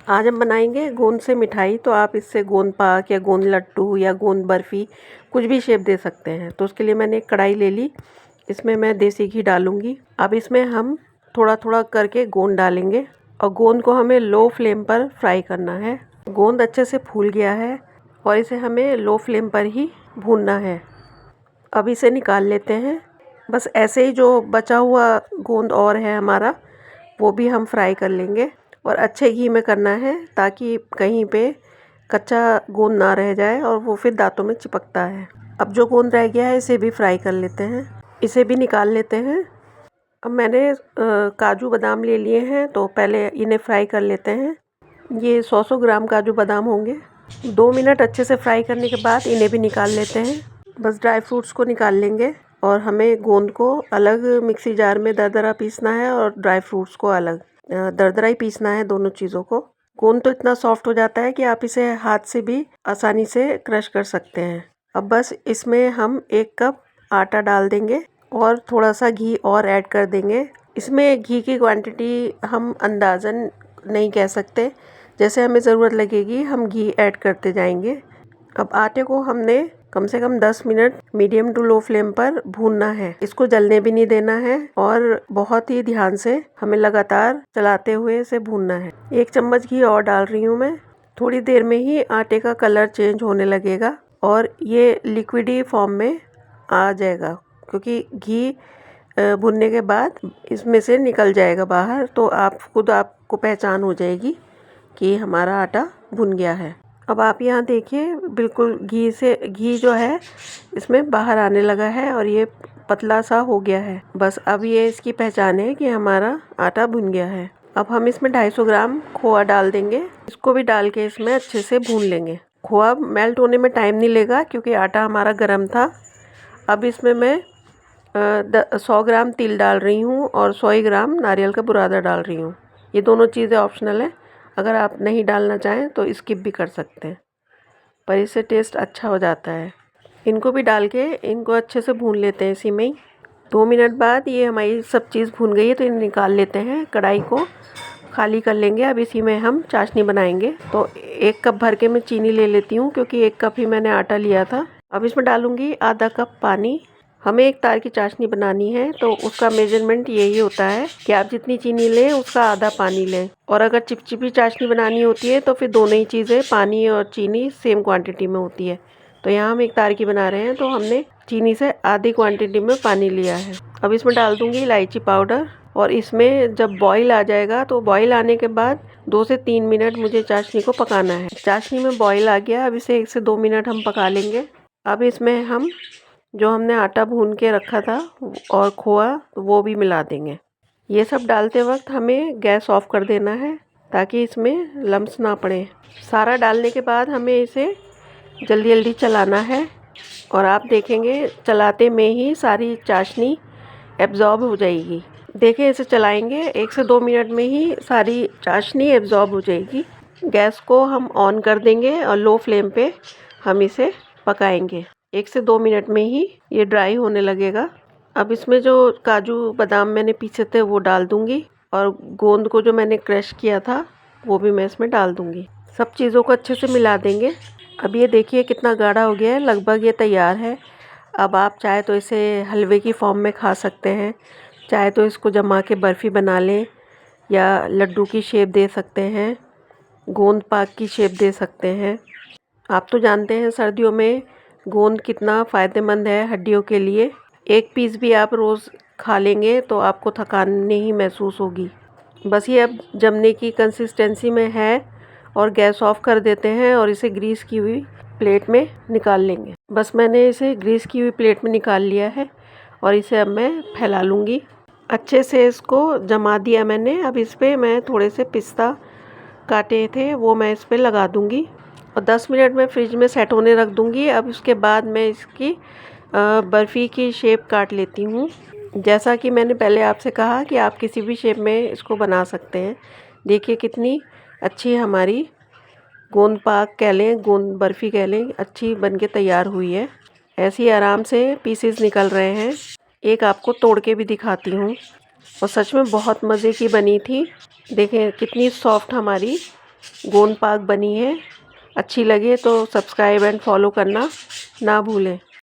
आज हम बनाएंगे गोंद से मिठाई। तो आप इससे गोंद पाक या गोंद लड्डू या गोंद बर्फ़ी कुछ भी शेप दे सकते हैं। तो उसके लिए मैंने एक कढ़ाई ले ली, इसमें मैं देसी घी डालूंगी। अब इसमें हम थोड़ा थोड़ा करके गोंद डालेंगे और गोंद को हमें लो फ्लेम पर फ्राई करना है। गोंद अच्छे से फूल गया है और इसे हमें लो फ्लेम पर ही भूनना है। अब इसे निकाल लेते हैं। बस ऐसे ही जो बचा हुआ गोंद और है हमारा, वो भी हम फ्राई कर लेंगे और अच्छे घी में करना है ताकि कहीं पे कच्चा गोंद ना रह जाए और वो फिर दांतों में चिपकता है। अब जो गोंद रह गया है इसे भी फ्राई कर लेते हैं, इसे भी निकाल लेते हैं। अब मैंने काजू बादाम ले लिए हैं, तो पहले इन्हें फ्राई कर लेते हैं। ये 100 ग्राम काजू बादाम होंगे। 2 मिनट अच्छे से फ्राई करने के बाद इन्हें भी निकाल लेते हैं। बस ड्राई फ्रूट्स को निकाल लेंगे और हमें गोंद को अलग मिक्सी जार में दरदरा पीसना है और ड्राई फ्रूट्स को अलग दरदरा ही पीसना है, दोनों चीज़ों को। गोंद तो इतना सॉफ्ट हो जाता है कि आप इसे हाथ से भी आसानी से क्रश कर सकते हैं। अब बस इसमें हम 1 कप आटा डाल देंगे और थोड़ा सा घी और ऐड कर देंगे। इसमें घी की क्वांटिटी हम अंदाज़न नहीं कह सकते, जैसे हमें ज़रूरत लगेगी हम घी ऐड करते जाएंगे। अब आटे को हमने कम से कम 10 minute medium to low flame पर भूनना है। इसको जलने भी नहीं देना है और बहुत ही ध्यान से हमें लगातार चलाते हुए इसे भूनना है। 1 चम्मच घी और डाल रही हूँ मैं। थोड़ी देर में ही आटे का कलर चेंज होने लगेगा और ये लिक्विडी फॉर्म में आ जाएगा, क्योंकि घी भुनने के बाद इसमें से निकल जाएगा बाहर, तो आपको पहचान हो जाएगी कि हमारा आटा भुन गया है। अब आप यहाँ देखिए, बिल्कुल घी जो है इसमें बाहर आने लगा है और ये पतला सा हो गया है। बस अब ये इसकी पहचान है कि हमारा आटा भुन गया है। अब हम इसमें 250 ग्राम खोआ डाल देंगे। इसको भी डाल के इसमें अच्छे से भून लेंगे। खोआ मेल्ट होने में टाइम नहीं लेगा क्योंकि आटा हमारा गर्म था। अब इसमें मैं 100 ग्राम तिल डाल रही हूँ और 100 ग्राम नारियल का बुरादा डाल रही हूँ। ये दोनों चीज़ें ऑप्शनल है, अगर आप नहीं डालना चाहें तो स्किप भी कर सकते हैं, पर इससे टेस्ट अच्छा हो जाता है। इनको भी डाल के इनको अच्छे से भून लेते हैं इसी में ही। 2 मिनट बाद ये हमारी सब चीज़ भून गई है, तो इन्हें निकाल लेते हैं। कढ़ाई को खाली कर लेंगे। अब इसी में हम चाशनी बनाएंगे। तो 1 कप भर के मैं चीनी ले लेती हूँ, क्योंकि 1 कप ही मैंने आटा लिया था। अब इसमें डालूँगी आधा कप पानी। हमें 1 तार की चाशनी बनानी है, तो उसका मेजरमेंट यही होता है कि आप जितनी चीनी लें उसका आधा पानी लें। और अगर चिपचिपी चाशनी बनानी होती है तो फिर दोनों ही चीज़ें, पानी और चीनी, सेम क्वांटिटी में होती है। तो यहाँ हम 1 तार की बना रहे हैं, तो हमने चीनी से आधी क्वांटिटी में पानी लिया है। अब इसमें डाल दूँगी इलायची पाउडर और इसमें जब बॉईल आ जाएगा, तो बॉईल आने के बाद 2 से 3 मिनट मुझे चाशनी को पकाना है। चाशनी में बॉईल आ गया, अब इसे 1 से 2 मिनट हम पका लेंगे। अब इसमें हम जो हमने आटा भून के रखा था और खोआ, वो भी मिला देंगे। ये सब डालते वक्त हमें गैस ऑफ कर देना है ताकि इसमें लम्स ना पड़े। सारा डालने के बाद हमें इसे जल्दी जल्दी चलाना है और आप देखेंगे चलाते में ही सारी चाशनी एब्जॉर्ब हो जाएगी। देखिए, इसे चलाएंगे 1 से 2 मिनट में ही सारी चाशनी एब्जॉर्ब हो जाएगी। गैस को हम ऑन कर देंगे और लो फ्लेम पे हम इसे पकाएंगे। 1 से 2 मिनट में ही ये ड्राई होने लगेगा। अब इसमें जो काजू बादाम मैंने पीसे थे वो डाल दूंगी और गोंद को जो मैंने क्रश किया था वो भी मैं इसमें डाल दूंगी। सब चीज़ों को अच्छे से मिला देंगे। अब ये देखिए कितना गाढ़ा हो गया है, लगभग ये तैयार है। अब आप चाहे तो इसे हलवे की फॉर्म में खा सकते हैं, चाहे तो इसको जमा के बर्फ़ी बना लें या लड्डू की शेप दे सकते हैं, गोंद पाक की शेप दे सकते हैं। आप तो जानते हैं सर्दियों में गोंद कितना फ़ायदेमंद है हड्डियों के लिए। 1 पीस भी आप रोज़ खा लेंगे तो आपको थकान नहीं महसूस होगी। बस ये अब जमने की कंसिस्टेंसी में है और गैस ऑफ कर देते हैं और इसे ग्रीस की हुई प्लेट में निकाल लेंगे। बस मैंने इसे ग्रीस की हुई प्लेट में निकाल लिया है और इसे अब मैं फैला लूँगी। अच्छे से इसको जमा दिया मैंने। अब इस पर मैं थोड़े से पिस्ता काटे थे वो मैं इस पर लगा दूँगी और 10 मिनट में फ्रिज में सेट होने रख दूँगी। अब उसके बाद मैं इसकी बर्फ़ी की शेप काट लेती हूँ। जैसा कि मैंने पहले आपसे कहा कि आप किसी भी शेप में इसको बना सकते हैं। देखिए कितनी अच्छी हमारी गोंद पाक कह लें, गोंद बर्फ़ी कह लें, अच्छी बनके तैयार हुई है। ऐसे ही आराम से पीसेस निकल रहे हैं। एक आपको तोड़ के भी दिखाती हूँ और सच में बहुत मज़े की बनी थी। देखें कितनी सॉफ्ट हमारी गोंद पाक बनी है। अच्छी लगे तो सब्सक्राइब एंड फॉलो करना ना भूलें।